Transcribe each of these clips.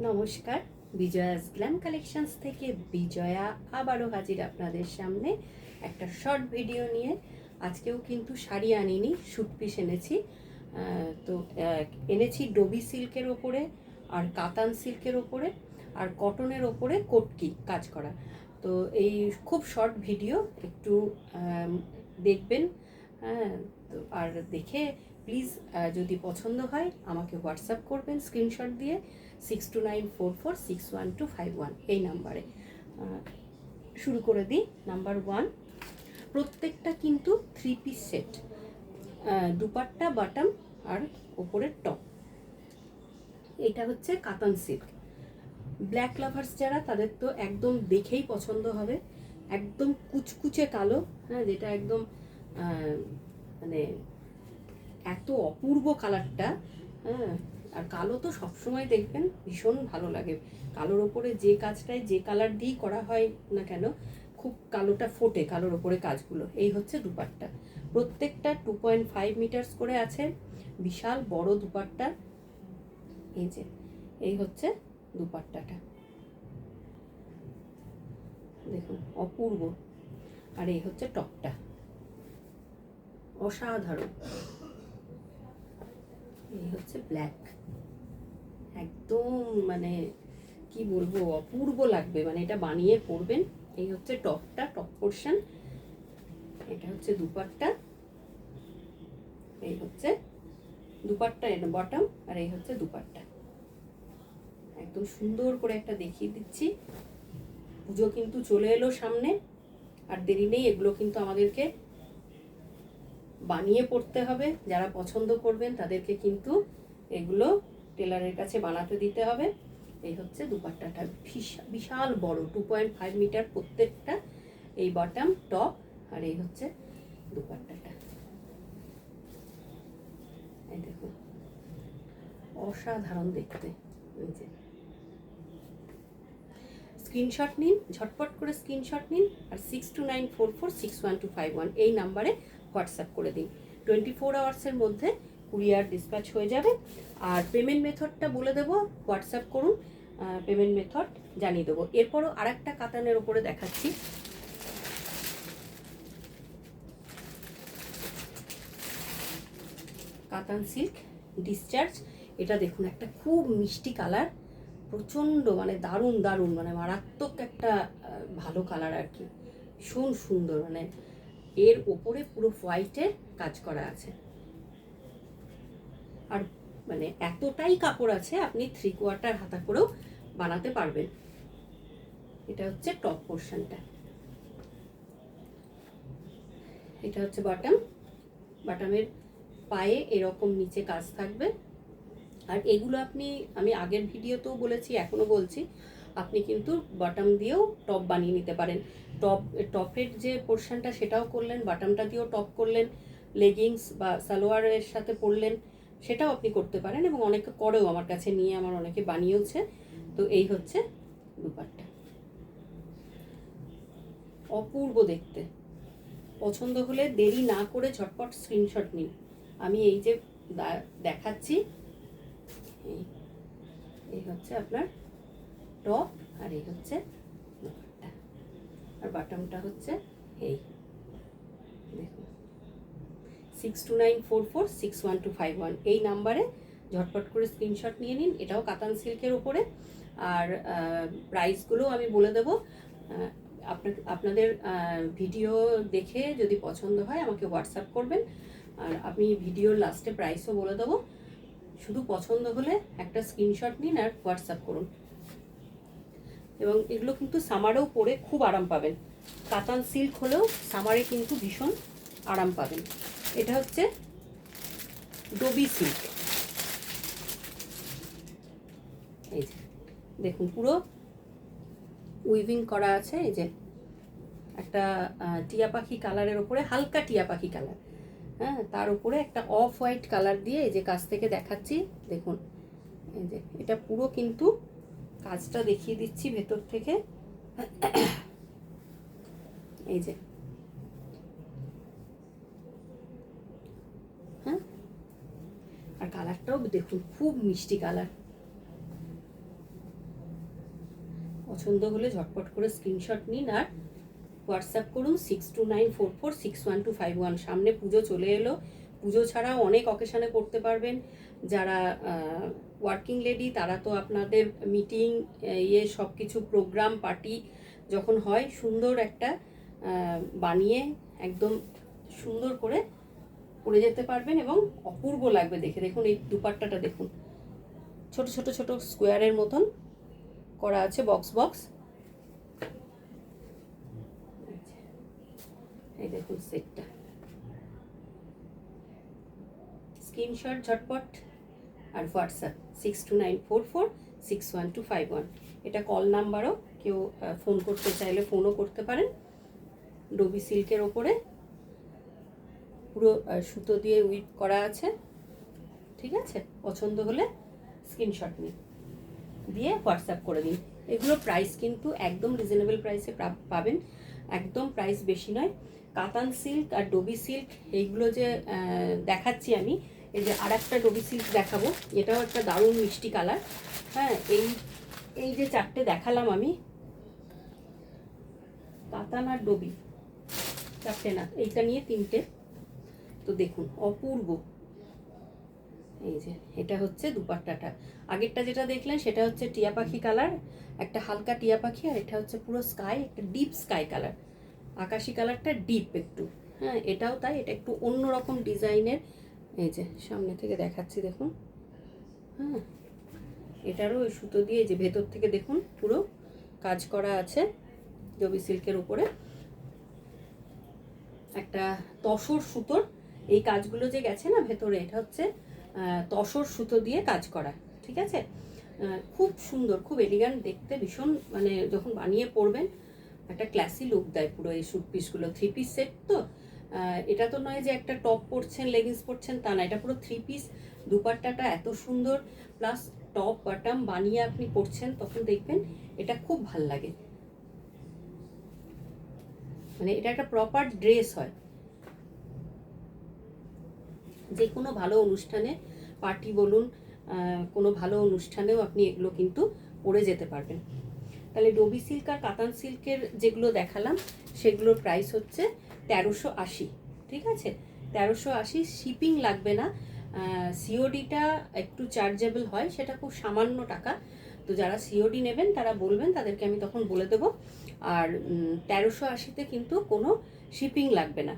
নমস্কার, বিজয়াস glam collections থেকে বিজয়া আবারও হাজির আপনাদের সামনে একটা শর্ট ভিডিও নিয়ে। আজকেও কিন্তু শাড়ি আনিনি, স্যুট পিস এনেছি। এনেছি ডোবি সিল্কের ওপরে, আর কাতান সিল্কের ওপরে, আর কটনের ওপরে কটকি কাজ করা। তো এই খুব শর্ট ভিডিও, একটু দেখবেন। হ্যাঁ, তো আর দেখে প্লিজ যদি পছন্দ হয় আমাকে হোয়াটসঅ্যাপ করবেন স্ক্রিনশট দিয়ে 6294461251 এই নাম্বারে। শুরু করে দিই। নাম্বার 1, প্রত্যেকটা কিন্তু 3 পিস সেট, দুপাট্টা, বাটম আর ওপরের টপ। এটা হচ্ছে কাতান সিল্ক। ব্ল্যাক লাভার্স যারা, তাদের তো একদম দেখেই পছন্দ হবে। একদম কুচকুচে কালো, হ্যাঁ, যেটা একদম মানে এত অপূর্ব কালারটা। হ্যাঁ, আর কালো তো সবসময় দেখবেন ভীষণ ভালো লাগে। কালোর ওপরে যে কাজটাই যে কালার দিয়েই করা হয় না কেন, খুব কালোটা ফোটে কালোর ওপরে কাজগুলো। এই হচ্ছে দুপাট্টা। প্রত্যেকটা 2.5 মিটার্স করে আছে, বিশাল বড় দুপাট্টা। এই যে, এই হচ্ছে দুপাট্টাটা, দেখুন অপূর্ব। আর এই হচ্ছে টপটা, অসাধারণ। এই হচ্ছে ব্ল্যাক, একদম মানে কি বলবো, অপূর্ব লাগবে, মানে এটা বানিয়ে পরবেন। এই হচ্ছে টপটা, টপ পোর্শন। এটা হচ্ছে দুপাট্টা, এই হচ্ছে দুপাট্টা, এটা বটম, আর এই হচ্ছে দুপাট্টা। একদম সুন্দর করে একটা দেখিয়ে দিচ্ছি। পুজো কিন্তু চলে এলো সামনে, আর দেরি নেই। এগুলো কিন্তু আমাদেরকে বানিয়ে পড়তে হবে। যারা পছন্দ করবেন তাদেরকে কিন্তু এগুলো টেলারের কাছে বানাতে দিতে হবে। এই হচ্ছে দুপাট্টাটা, বিশাল বড়, 2.5 মিটার প্রত্যেকটা। এই বটম, টপ, আর এই হচ্ছে দুপাট্টাটা। এই দেখুন, অসাধারণ দেখতে। স্ক্রিনশট নিন, ঝটপট করে স্ক্রিনশট নিন, আর 6294461251 এই নাম্বারে হোয়াটসঅ্যাপ করে দিন। 24 আওয়ার্সের মধ্যে কুরিয়ার ডিসপ্যাচ হয়ে যাবে। আর পেমেন্ট মেথডটা বলে দেবো, হোয়াটসঅ্যাপ করুন, পেমেন্ট মেথড জানিয়ে দেবো। এরপরও আরেকটা কাতানের ওপরে দেখাচ্ছি। কাতান সিল্ক ডিসচার্জ। এটা দেখুন, একটা খুব মিষ্টি কালার, প্রচণ্ড মানে দারুণ দারুণ, মানে মারাত্মক একটা ভালো কালার আর কি, ভীষণ সুন্দর। মানে এর ওপরে পুরো হোয়াইটের কাজ করা আছে, আর মানে এতটাই কাপড় আছে আপনি 3/4 হাতা করেও বানাতে পারবেন। এটা হচ্ছে টপ পোর্শনটা, এটা হচ্ছে বটম। বটমের পায়ে এরকম নিচে কাজ থাকবে। আর এগুলো আমি আগের ভিডিওতেও বলেছি, এখনো বলছি, আপনি কিন্তু বটম দিয়েও টপ বানিয়ে নিতে পারেন। টপের যে পোর্শনটা সেটাও করলেন, বটমটা দিয়েও টপ করলেন, লেগিংস বা সালোয়ারের সাথে পরলেন, সেটাও আপনি করতে পারেন। এবং অনেকে করেও, আমার কাছে নিয়ে আমার অনেকে বানিয়েওছে। তো এই হচ্ছে দুপাট্টা, অপূর্ব দেখতে। পছন্দ হলে দেরি না করে ঝটপট স্ক্রিনশট নিন। আমি এই যে দেখাচ্ছি, এই হচ্ছে আপনার টপ, আর এই হচ্ছে দুপাট্টা, আর বাটমটা হচ্ছে এই দেখুন। 6294461251 এই নাম্বারে ঝটপট করে স্ক্রিনশট নিয়ে নিন। এটাও কাতান সিল্কের উপরে। আর প্রাইসগুলো আমি বলে দেবো। আপনাদের ভিডিও দেখে যদি পছন্দ হয় আমাকে হোয়াটসঅ্যাপ করবেন, আর আমি ভিডিওর লাস্টে প্রাইসও বলে দেবো। শুধু পছন্দ হলে একটা স্ক্রিনশট নিন আর হোয়াটসঅ্যাপ করুন। এবং এগুলো কিন্তু সামারেও পরে খুব আরাম পাবেন। কাতান সিল্ক হলেও সামারে কিন্তু ভীষণ আরাম পাবেন। এটা হচ্ছে ডোবি সিল্ক। এই যে দেখুন, পুরো উইভিং করা আছে। এই যে একটা টিয়া পাখি কালারের ওপরে, হালকা টিয়া পাখি কালার, হ্যাঁ, তার উপরে একটা অফ হোয়াইট কালার দিয়ে, এই যে কাছ থেকে দেখাচ্ছি দেখুন। এই যে এটা পুরো কিন্তু কাজটা দেখিয়ে দিচ্ছি ভেতর থেকে। এই যে, হ্যাঁ, আর কালারটাও দেখুন, খুব মিষ্টি কালার। পছন্দ হলে ঝটপট করে স্ক্রিনশট নিন আর হোয়াটসঅ্যাপ করুন 6294461251। সামনে পুজো চলে এলো, পুজো ছাড়াও অনেক অকেশানে পড়তে পারবেন। যারা ওয়ার্কিং লেডি তারা তো আপনাদের মিটিং সব কিছু প্রোগ্রাম পার্টি যখন হয় সুন্দর একটা বানিয়ে একদম সুন্দর করে পরে যেতে পারবেন এবং অপূর্ব লাগবে দেখে। দেখুন এই দুপাট্টাটা দেখুন, ছোট ছোট ছোট স্কোয়ারের মতন করা আছে, বক্স বক্স। এই দেখুন সেটটা, স্ক্রিনশট ঝটপট আর হোয়াটসঅ্যাপ 6294461251। এটা কল নাম্বারও, কেউ ফোন করতে চাইলে ফোনও করতে পারেন। ডোবি সিল্কের ওপরে পুরো সুতো দিয়ে উইভ করা আছে, ঠিক আছে? পছন্দ হলে স্ক্রিনশট নিন, দিয়ে হোয়াটসঅ্যাপ করে দিন। এগুলো প্রাইস কিন্তু একদম রিজনেবল প্রাইসে পাবেন, একদম প্রাইস বেশি নয়। কাতান সিল্ক আর ডোবি সিল্ক এইগুলো যে দেখাচ্ছি আমি, এই যে আর একটা ডোবি সিল্ক দেখাবো, এটাও একটা দারুণ মিষ্টি কালার। হ্যাঁ, এই যে চারটে দেখালাম আমি, কাতান আর ডোবি চারটে না, এইটা নিয়ে তিনটে। তো দেখুন অপূর্ব। এই যে এটা হচ্ছে দুপাট্টাটা। আগেরটা যেটা দেখলেন সেটা হচ্ছে টিয়া পাখি কালার, একটা হালকা টিয়া পাখি, আর এটা হচ্ছে পুরো স্কাই, একটা ডিপ স্কাই কালার, আকাশি কালারটা ডিপ একটু। হ্যাঁ, এটাও তাই, এটা একটু অন্যরকম ডিজাইনের। এই যে সামনে থেকে দেখাচ্ছি দেখুন। হ্যাঁ, এটারও ওই সুতো দিয়ে যে ভেতর থেকে দেখুন পুরো কাজ করা আছে ডোবি সিল্কের উপরে। একটা তসর সুতোর এই কাজগুলো যে গেছে না ভেতরে, এটা হচ্ছে তসর সুতো দিয়ে কাজ করা, ঠিক আছে? খুব সুন্দর, খুব এলিগান্ট দেখতে, ভীষণ মানে যখন বানিয়ে পরবেন একটা ক্লাসি লুক দেয় পুরো এই স্যুট পিসগুলো। থ্রি পিস সেট তো, এটা তো নয় যে একটা টপ পরছেন লেগিংস পরছেন তা না, এটা পুরো থ্রি পিস। দুপাট্টাটা এত সুন্দর, প্লাস টপ বটম বানিয়ে আপনি পরছেন, তখন দেখবেন এটা খুব ভাল লাগে। মানে এটা একটা প্রপার ড্রেস হয়, যে কোনো ভালো অনুষ্ঠানে, পার্টি বলুন, কোনো ভালো অনুষ্ঠানেও আপনি এগুলো কিন্তু পরে যেতে পারবেন। তাহলে ডোবি সিল্ক আর কাতান সিল্কের যেগুলো দেখালাম সেগুলোর প্রাইস হচ্ছে 1380, ঠিক আছে? 1380, শিপিং লাগবে না। সিওডিটা একটু চার্জেবল হয়, সেটা খুব সামান্য টাকা। তো যারা সিওডি নেবেন তারা বলবেন, তাদেরকে আমি তখন বলে দেবো। আর 1380-তে কিন্তু কোনো শিপিং লাগবে না,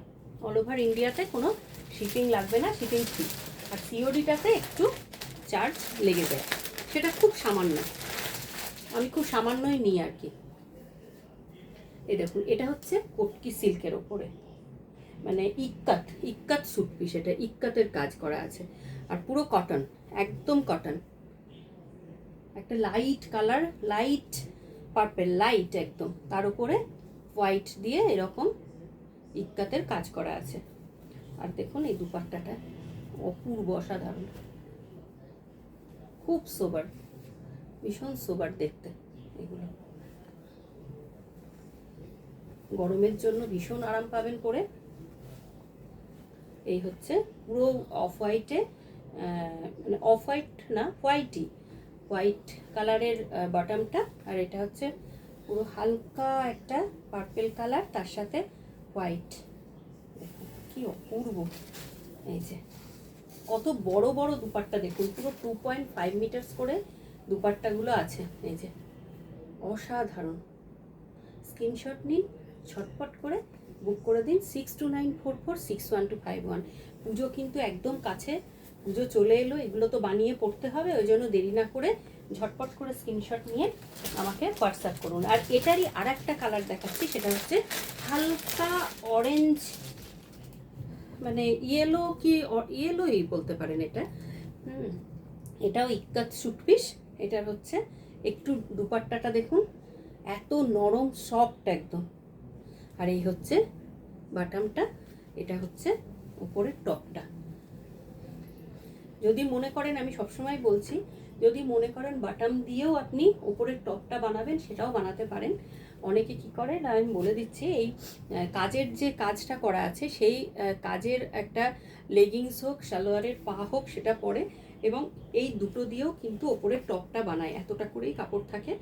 অল ওভার ইন্ডিয়াতে কোনো শিপিং লাগবে না, শিপিং ফ্রি। আর সিওডিটাতে একটু চার্জ লেগে যায়, সেটা খুব সামান্য, আমি খুব সামান্যই নিই আর কি। এই দেখুন এটা হচ্ছে কটকি সিল্কের ওপরে, মানে ইক্কাত স্যুট পিস, এটা ইক্কাতের কাজ করা আছে, আর পুরো কটন, একদম কটন। একটা light colour, light purple, light একদম, তার উপরে হোয়াইট দিয়ে এরকম ইক্কাতের কাজ করা আছে। আর দেখুন এই দুপাট্টাটা অপূর্ব, অসাধারণ, খুব সোবার, ভীষণ সোবার দেখতে। এগুলো গরমের জন্য ভীষণ আরাম পাবেন পরে। এই হচ্ছে পুরো অফ হোয়াইটে, মানে অফ হোয়াইট না, হোয়াইট কালারের বটমটা, আর এটা হচ্ছে পুরো হালকা একটা পার্পেল কালার, তার সাথে হোয়াইট। দেখুন কি অপূর্ব। এই যে কত বড় বড় দুপাট্টা দেখুন, পুরো 2.5 মিটার্স করে দুপাট্টাগুলো আছে। এই যে অসাধারণ। স্ক্রিনশট নিন, ছটপট করে বুক করে দিন 6294461251। পুজো কিন্তু একদম কাছে, পুজো চলে এলো, এগুলো তো বানিয়ে পড়তে হবে, ওই জন্য দেরি না করে ঝটপট করে স্ক্রিনশট নিয়ে আমাকে হোয়াটসঅ্যাপ করুন। আর এটারই আর একটা কালার দেখাচ্ছি, সেটা হচ্ছে হালকা অরেঞ্জ, মানে ইয়েলো, কি ইয়েলোই বলতে পারেন এটা। এটাও ইক্কাত স্যুট পিস। এটার হচ্ছে একটু দুপাট্টাটা দেখুন, এত নরম সফট একদম। আর এই হচ্ছে বাটামটা, এটা হচ্ছে উপরের টপটা। যদি মনে করেন, আমি সবসময় বলছি, যদি মনে করেন বাটাম দিয়েও আপনি উপরের টপটা বানাবেন, সেটাও বানাতে পারেন। অনেকে কি করে না, আমি বলে দিচ্ছি, এই কাজের যে কাজটা করা আছে সেই কাজের একটা লেগিংস হোক, সালোয়ারের পা হোক, সেটা পরে এবং এই দুটো দিয়েও কিন্তু ওপরে টপটা বানায়, এতটা করেই কাপড় থাকে,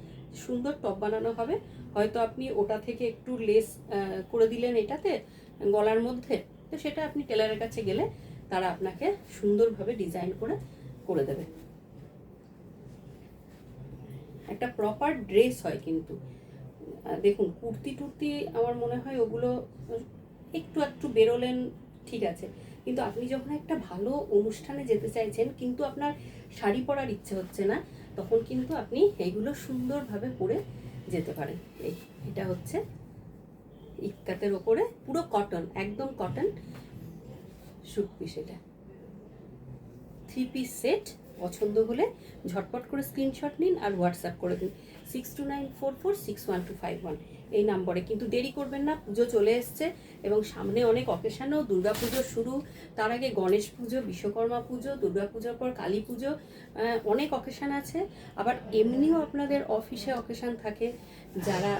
সুন্দর টপ বানানো হবে। হয়তো আপনি ওটা থেকে একটু লেস করে দিলেন এটাতে গলার মধ্যে, তো সেটা আপনি টেলারের কাছে গেলে তারা আপনাকে সুন্দরভাবে ডিজাইন করে করে দেবে। একটা প্রপার ড্রেস হয় কিন্তু। দেখুন কুর্তি টুর্তি আমার মনে হয় ওগুলো একটু একটু বেরোলেন ঠিক আছে, কিন্তু আপনি যখন একটা ভালো অনুষ্ঠানে যেতে চাইছেন কিন্তু আপনার শাড়ি পরার ইচ্ছে হচ্ছে না, তখন কিন্তু আপনি এইগুলো সুন্দরভাবে পরে যেতে পারেন। এটা হচ্ছে ইক্কাতের ওপরে পুরো কটন, একদম কটন স্যুট পিস। এটা 3 পিস সেট। পছন্দ হলে ঝটপট করে স্ক্রিনশট নিন আর হোয়াটসঅ্যাপ করে দিন 6294461251 এই নম্বরে। কিন্তু দেরি করবেন না, পুজো চলে এসছে এবং সামনে অনেক অকেশানও, দুর্গা পুজো শুরু, তার আগে গণেশ পুজো, বিশ্বকর্মা পুজো, দুর্গা পুজোর পর কালী পুজো, অনেক অকেশান আছে। আবার এমনিও আপনাদের অফিসে অকেশান থাকে, যারা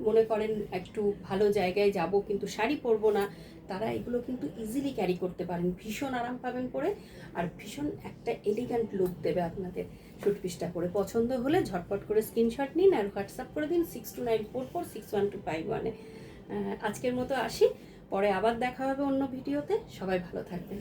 মনে করেন একটু ভালো জায়গায় যাব কিন্তু শাড়ি পরবো না, তারা এগুলো কিন্তু ইজিলি ক্যারি করতে পারেন, ভীষণ আরাম পাবেন পরে, আর ভীষণ একটা এলিগ্যান্ট লুক দেবে আপনাদের স্যুট পিসটা পরে। পছন্দ হলে ঝটপট করে স্ক্রিনশট নিন আর হোয়াটসঅ্যাপ করে দিন 6294461251-এ। আজকের মতো আসি, পরে আবার দেখা হবে অন্য ভিডিওতে। সবাই ভালো থাকবেন।